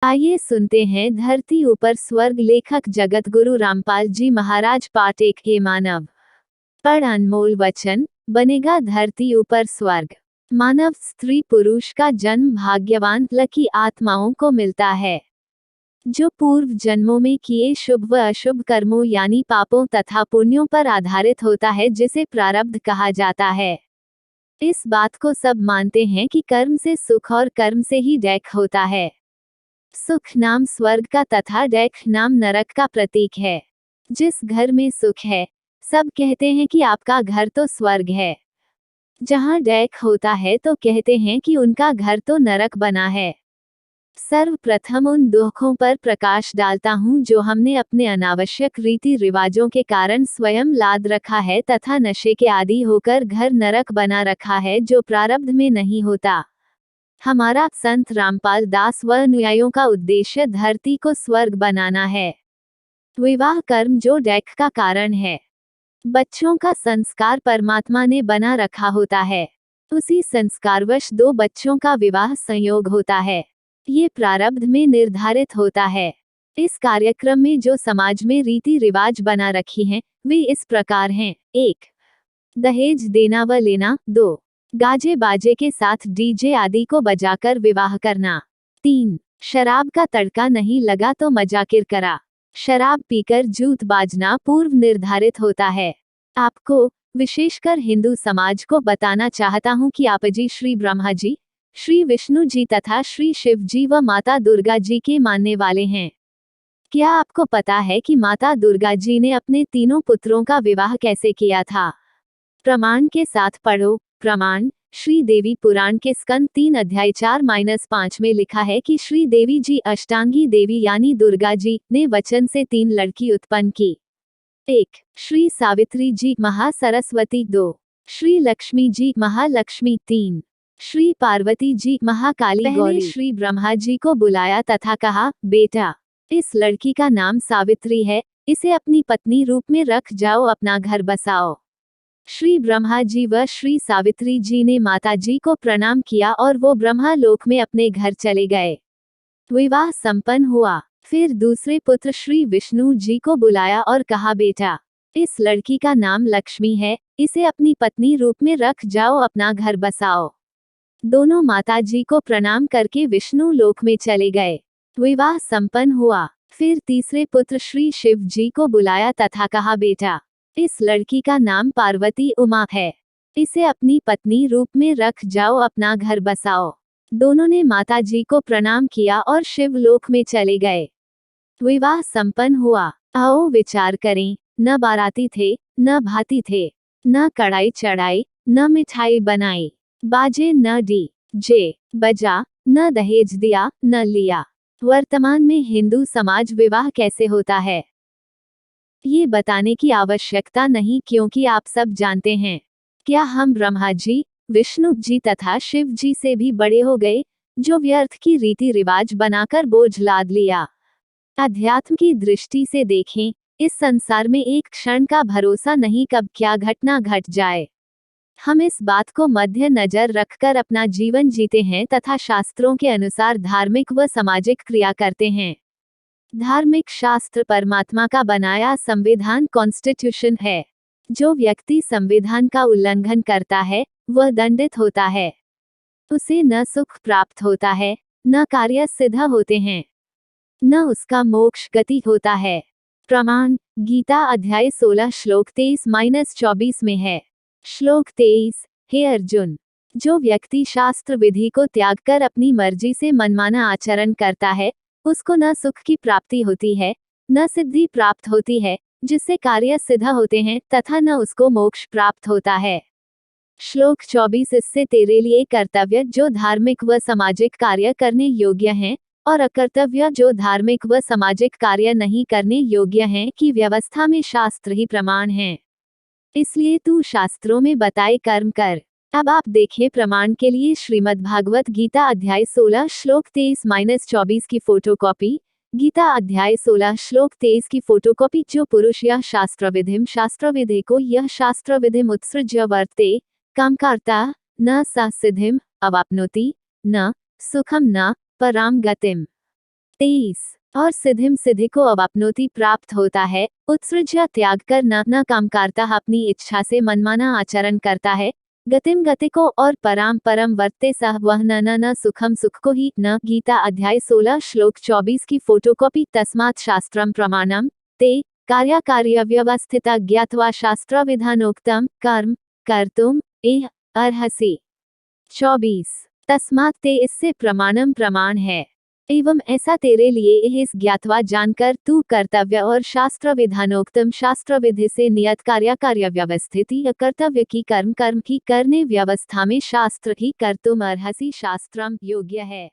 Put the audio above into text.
आइए सुनते हैं धरती ऊपर स्वर्ग लेखक जगत गुरु रामपाल जी महाराज पाठ एक। हे मानव, पर अनमोल वचन, बनेगा धरती ऊपर स्वर्ग। मानव स्त्री पुरुष का जन्म भाग्यवान लकी आत्माओं को मिलता है, जो पूर्व जन्मों में किए शुभ व अशुभ कर्मों यानी पापों तथा पुण्यों पर आधारित होता है, जिसे प्रारब्ध कहा जाता है। इस बात को सब मानते हैं कि कर्म से सुख और कर्म से ही डैक होता है। सुख नाम स्वर्ग का तथा डैक नाम नरक का प्रतीक है। जिस घर में सुख है, सब कहते हैं कि आपका घर तो स्वर्ग है। जहां डैक होता है तो कहते हैं कि उनका घर तो नरक बना है। सर्वप्रथम उन दुखों पर प्रकाश डालता हूं जो हमने अपने अनावश्यक रीति रिवाजों के कारण स्वयं लाद रखा है तथा नशे के आदी होकर घर नरक बना रखा है, जो प्रारब्ध में नहीं होता। हमारा संत रामपाल दास व अनुयायियों का उद्देश्य धरती को स्वर्ग बनाना है। विवाह कर्म जो डैक का कारण है। बच्चों का संस्कार परमात्मा ने बना रखा होता है, उसी संस्कारवश दो बच्चों का विवाह संयोग होता है। ये प्रारब्ध में निर्धारित होता है। इस कार्यक्रम में जो समाज में रीति रिवाज बना रखी हैं, वे इस प्रकार हैं। 1. दहेज देना व लेना। 2. गाजे बाजे के साथ डीजे आदि को बजाकर विवाह करना। 3. शराब का तड़का नहीं लगा तो मजाकिर करा। शराब पीकर जूत बाजना पूर्व निर्धारित होता है। आपको, विशेषकर हिंदू समाज को बताना चाहता हूँ कि आप जी श्री ब्रह्मा जी, श्री विष्णु जी तथा श्री शिव जी व माता दुर्गा जी के मानने वाले हैं। क्या आपको पता है कि माता दुर्गा जी ने अपने तीनों पुत्रों का विवाह कैसे किया था? प्रमाण के साथ पढ़ो। प्रमाण, श्री देवी पुराण के स्कंद 3 अध्याय 4-5 में लिखा है कि श्री देवी जी अष्टांगी देवी यानी दुर्गा जी ने वचन से 3 लड़की उत्पन्न की। 1. श्री सावित्री जी महासरस्वती। 2. श्री लक्ष्मी जी महालक्ष्मी। 3. श्री पार्वती जी महाकाली गौरी। श्री ब्रह्मा जी को बुलाया तथा कहा, बेटा, इस लड़की का नाम सावित्री है, इसे अपनी पत्नी रूप में रख जाओ, अपना घर बसाओ। श्री ब्रह्मा जी व श्री सावित्री जी ने माता जी को प्रणाम किया और वो ब्रह्मा लोक में अपने घर चले गए। विवाह संपन्न हुआ। फिर दूसरे पुत्र श्री विष्णु जी को बुलाया और कहा, बेटा, इस लड़की का नाम लक्ष्मी है, इसे अपनी पत्नी रूप में रख जाओ, अपना घर बसाओ। दोनों माता जी को प्रणाम करके विष्णु लोक में चले गए। विवाह संपन्न हुआ। फिर तीसरे पुत्र श्री शिव जी को बुलाया तथा कहा, बेटा, इस लड़की का नाम पार्वती उमा है, इसे अपनी पत्नी रूप में रख जाओ, अपना घर बसाओ। दोनों ने माता जी को प्रणाम किया और शिवलोक में चले गए। विवाह संपन्न हुआ। आओ विचार करें, न बाराती थे, न भाती थे, न कढ़ाई चढ़ाई, न मिठाई बनाई, बाजे न डीजे बजा, न दहेज दिया न लिया। वर्तमान में हिंदू समाज विवाह कैसे होता है, ये बताने की आवश्यकता नहीं, क्योंकि आप सब जानते हैं। क्या हम ब्रह्मा जी, विष्णु जी तथा शिव जी से भी बड़े हो गए, जो व्यर्थ की रीति रिवाज बनाकर बोझ लाद लिया? अध्यात्म की दृष्टि से देखें, इस संसार में एक क्षण का भरोसा नहीं, कब क्या घटना घट जाए। हम इस बात को मध्य नजर रखकर अपना जीवन जीते हैं तथा शास्त्रों के अनुसार धार्मिक व सामाजिक क्रिया करते हैं। धार्मिक शास्त्र परमात्मा का बनाया संविधान कॉन्स्टिट्यूशन है। जो व्यक्ति संविधान का उल्लंघन करता है, वह दंडित होता है। उसे न सुख प्राप्त होता है, न कार्य सिद्ध होते हैं, न उसका मोक्ष गति होता है। प्रमाण, गीता अध्याय 16 श्लोक 23-24 में है। श्लोक 23, हे अर्जुन, जो व्यक्ति शास्त्र विधि को त्याग कर अपनी मर्जी से मनमाना आचरण करता है, उसको न सुख की प्राप्ति होती है, न सिद्धि प्राप्त होती है, जिससे कार्य सिद्ध होते हैं, तथा न उसको मोक्ष प्राप्त होता है। श्लोक 24, इससे तेरे लिए कर्तव्य जो धार्मिक व सामाजिक कार्य करने योग्य हैं, और अकर्तव्य जो धार्मिक व सामाजिक कार्य नहीं करने योग्य हैं, की व्यवस्था में शास्त्र ही प्रमाण हैं। इसलिए तू शास्त्रों में बताए कर्म कर। अब आप देखें प्रमाण के लिए श्रीमद् भागवत गीता अध्याय 16 श्लोक 23-24 की फोटोकॉपी। गीता अध्याय 16 श्लोक 23 की फोटोकॉपी। जो पुरुष यह शास्त्रविधि को यह शास्त्रविधिम उत्सृज्य वर्ते कामकार्ता न स सिद्धिम अवाप्नोति न सुखम न पराम गतिम। 23 और सिद्धिम सिद्धि को अवाप्नोति प्राप्त होता है। उत्सृज्य त्याग कर न काम करता अपनी इच्छा से मनमाना आचरण करता है। गतिम गति को और पराम परम वर्ते सह वह न सुखम सुख को ही न। गीता अध्याय 16 श्लोक 24 की फोटोकॉपी। तस्मात् शास्त्रम प्रमाणम ते कार्य व्यवस्थिता ज्ञात्वा शास्त्र विधानोक्तम कर्म कर्तुम एह अर्हसि। 24 तस्मात् ते इससे प्रमाणम प्रमाण है एवं ऐसा तेरे लिए इस ज्ञातवा जानकर तू कर्तव्य और शास्त्र विधानोक्तम शास्त्र विधि से नियत कार्य व्यवस्थिति कर्तव्य की कर्म की करने व्यवस्था में शास्त्र ही कर्तुम अर्हसि शास्त्रम योग्य है।